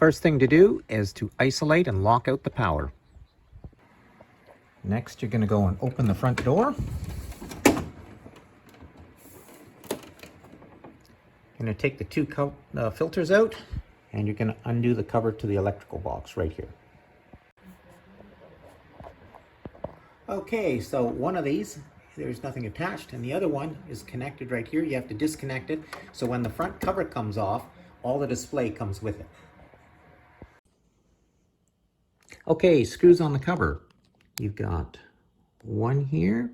First thing to do is to isolate and lock out the power. Next, you're going to go and open the front door. You're going to take the two filters out, and you're going to undo the cover to the electrical box right here. Okay, so one of these, there's nothing attached, and the other one is connected right here. You have to disconnect it, so when the front cover comes off, all the display comes with it. Okay, screws on the cover. You've got one here,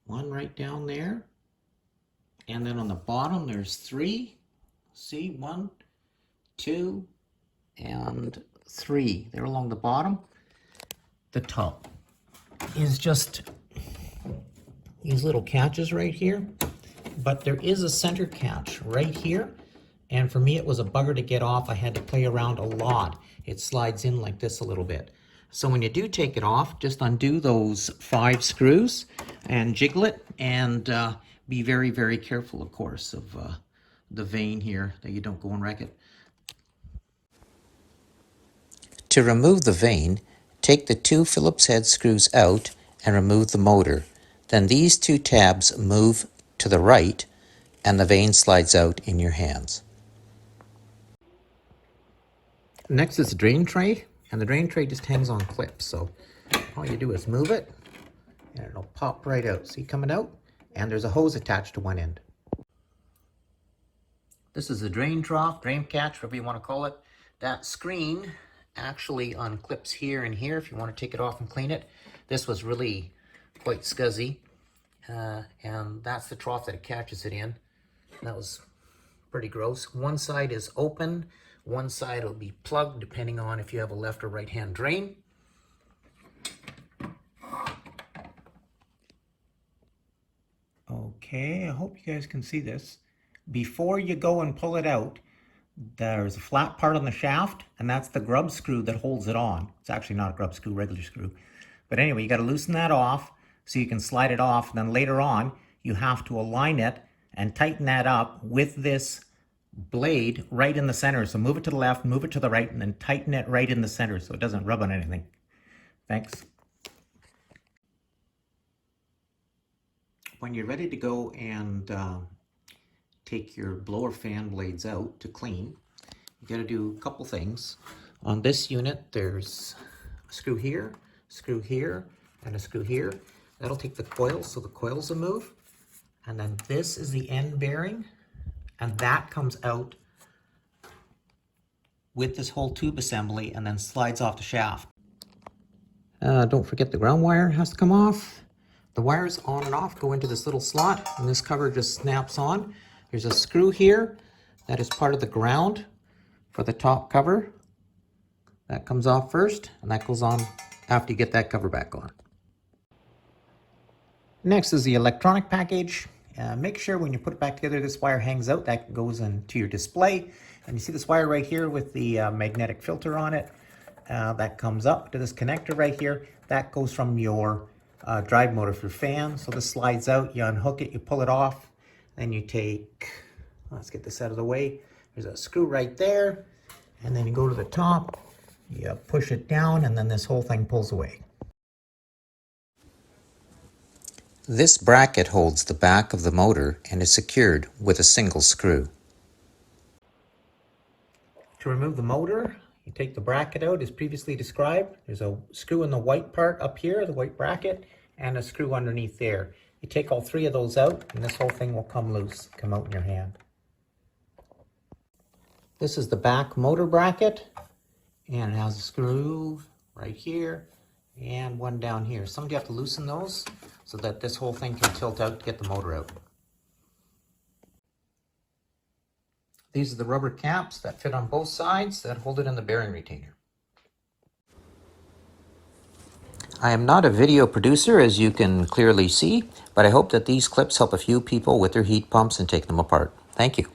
one right down there, and then on the bottom there's three. See, 1, 2, and 3. They're along the bottom. The top is just these little catches right here, but there is a center catch right here, and for me it was a bugger to get off. I had to play around a lot. It slides in like this a little bit. So when you do take it off, just undo those 5 screws and jiggle it, and be very, very careful, of course, of the vane here, that you don't go and wreck it. To remove the vane, take the 2 Phillips head screws out and remove the motor. Then these 2 tabs move to the right and the vane slides out in your hands. Next is the drain tray, and the drain tray just hangs on clips. So all you do is move it and it'll pop right out. See, coming out? And there's a hose attached to one end. This is the drain trough, drain catch, whatever you want to call it. That screen actually unclips here and here if you want to take it off and clean it. This was really quite scuzzy, and that's the trough that it catches it in. That was pretty gross. One side is open, one side will be plugged depending on if you have a left or right hand drain. Okay, I hope you guys can see this. Before you go and pull it out, there's a flat part on the shaft, and that's the grub screw that holds it on. It's actually not a grub screw, regular screw. But anyway, you got to loosen that off so you can slide it off. And then later on, you have to align it and tighten that up with this blade right in the center. So move it to the left, move it to the right, and then tighten it right in the center so it doesn't rub on anything. Thanks. When you're ready to go and take your blower fan blades out to clean, you got to do a couple things. On this unit, there's a screw here, and a screw here. That'll take the coil, so the coils will move. And then this is the end bearing, and that comes out with this whole tube assembly and then slides off the shaft. Don't forget the ground wire has to come off. The wires on and off go into this little slot, and this cover just snaps on. There's a screw here that is part of the ground for the top cover. That comes off first, and that goes on after you get that cover back on. Next is the electronic package. Make sure when you put it back together, this wire hangs out. That goes into your display. And you see this wire right here with the magnetic filter on it. That comes up to this connector right here. That goes from your drive motor for your fan. So this slides out, you unhook it, you pull it off, then you take, let's get this out of the way. There's a screw right there, and then you go to the top, you push it down, and then this whole thing pulls away. This bracket holds the back of the motor and is secured with a single screw. To remove the motor, you take the bracket out as previously described. There's a screw in the white part up here, the white bracket, and a screw underneath there. You take all 3 of those out, and this whole thing will come loose, come out in your hand. This is the back motor bracket, and it has a screw right here and one down here. Sometimes you have to loosen those so that this whole thing can tilt out to get the motor out. These are the rubber caps that fit on both sides that hold it in the bearing retainer. I am not a video producer, as you can clearly see, but I hope that these clips help a few people with their heat pumps and take them apart. Thank you.